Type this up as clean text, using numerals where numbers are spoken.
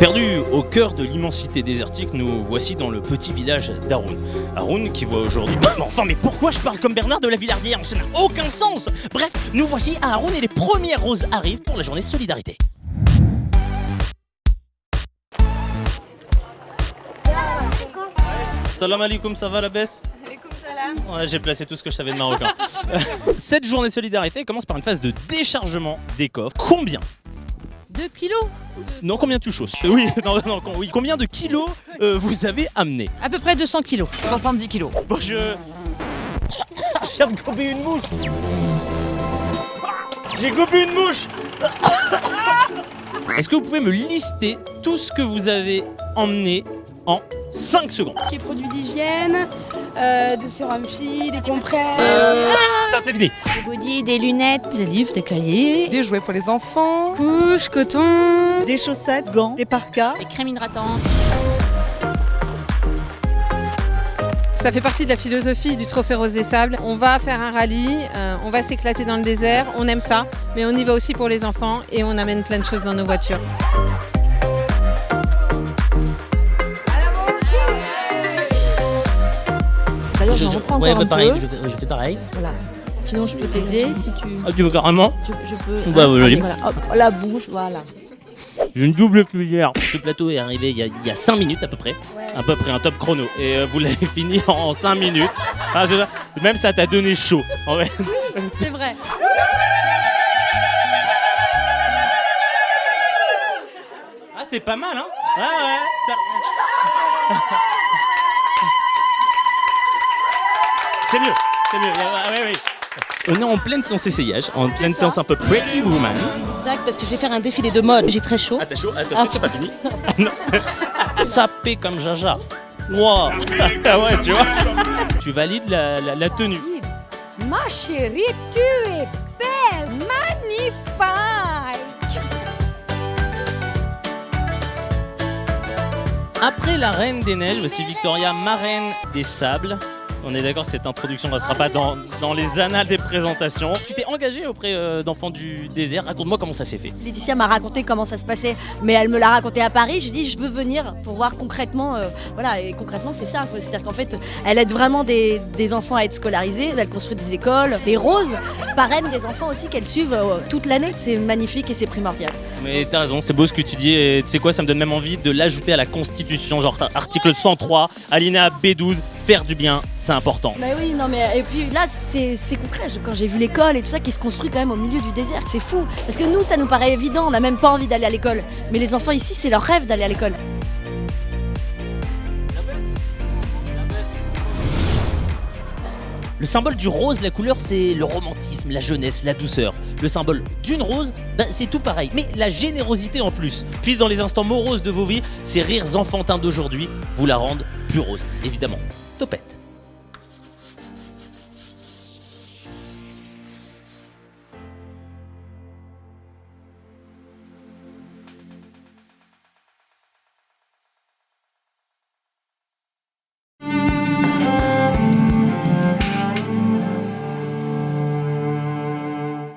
Perdu au cœur de l'immensité désertique, nous voici dans le petit village d'Haroun. Haroun qui voit aujourd'hui... mais pourquoi je parle comme Bernard de la Villardière? Ça n'a aucun sens. Bref, nous voici à Haroun et les premières roses arrivent pour la journée solidarité. Salam alaikum, ça va la baisse? Alaikum salam. Ouais, j'ai placé tout ce que je savais de marocain. Cette journée solidarité commence par une phase de déchargement des coffres. Combien? 2 kilos. Non, combien tu chausses? Oui, oui, combien de kilos vous avez amené? À peu près 200 kilos. 70 kilos. Bon, j'ai gobé une mouche. J'ai gobé une mouche. Est-ce que vous pouvez me lister tout ce que vous avez emmené en 5 secondes? Qui est produits d'hygiène, des sérums filles, des compresses. C'est fini. Des goodies, des lunettes, des livres, des cahiers, Des jouets pour les enfants. couches, coton, Des chaussettes, gants, des parkas. des crèmes hydratantes. Ça fait partie de la philosophie du Trophée Rose des Sables. On va faire un rallye, on va s'éclater dans le désert, on aime ça, mais on y va aussi pour les enfants et on amène plein de choses dans nos voitures. D'ailleurs, je reprends encore un pareil, peu. je fais pareil. Voilà. Sinon, je peux t'aider si tu... Ah, tu veux carrément? Je peux... Bah, allez, oui. voilà. Hop, la bouche, voilà. J'ai une double cuillère. Ce plateau est arrivé il y a 5 minutes à peu près. Ouais. À peu près un top chrono. Et vous l'avez fini en 5 minutes. Ah, même ça t'a donné chaud. En vrai. C'est vrai. Ah, c'est pas mal, hein? Ouais, ça... C'est mieux, c'est mieux. Ah, ouais. On est en pleine séance essayage, en pleine séance un peu Pretty Woman. Exact, parce que je vais faire un défilé de mode. J'ai très chaud. Ah, t'as chaud? Attention, c'est pas fini. Non. Sapé comme Jaja. Wow. Ah ouais, tu vois. Tu valides la tenue. Ma chérie, tu es belle, magnifique. Après la Reine des Neiges, voici Victoria, marraine des Sables. On est d'accord que cette introduction ne restera pas dans les annales des présentations. Tu t'es engagée auprès d'enfants du désert. Raconte-moi comment ça s'est fait. Laetitia m'a raconté comment ça se passait, mais elle me l'a raconté à Paris. J'ai dit je veux venir pour voir concrètement, voilà, et concrètement c'est ça. C'est-à-dire qu'en fait, elle aide vraiment des enfants à être scolarisés, elle construit des écoles, des roses, parraine des enfants aussi qu'elle suivent toute l'année. C'est magnifique et c'est primordial. Mais t'as raison, c'est beau ce que tu dis. Et tu sais quoi, ça me donne même envie de l'ajouter à la Constitution, genre article 103, alinéa B12, faire du bien, c'est important. Mais oui, non mais et puis là c'est concret. Quand j'ai vu l'école et tout ça qui se construit quand même au milieu du désert, c'est fou. Parce que nous ça nous paraît évident, on n'a même pas envie d'aller à l'école. Mais les enfants ici c'est leur rêve d'aller à l'école. Le symbole du rose, la couleur, c'est le romantisme, la jeunesse, la douceur. Le symbole d'une rose, c'est tout pareil, mais la générosité en plus. Puisse dans les instants moroses de vos vies, ces rires enfantins d'aujourd'hui vous la rendent plus rose, évidemment. Topette.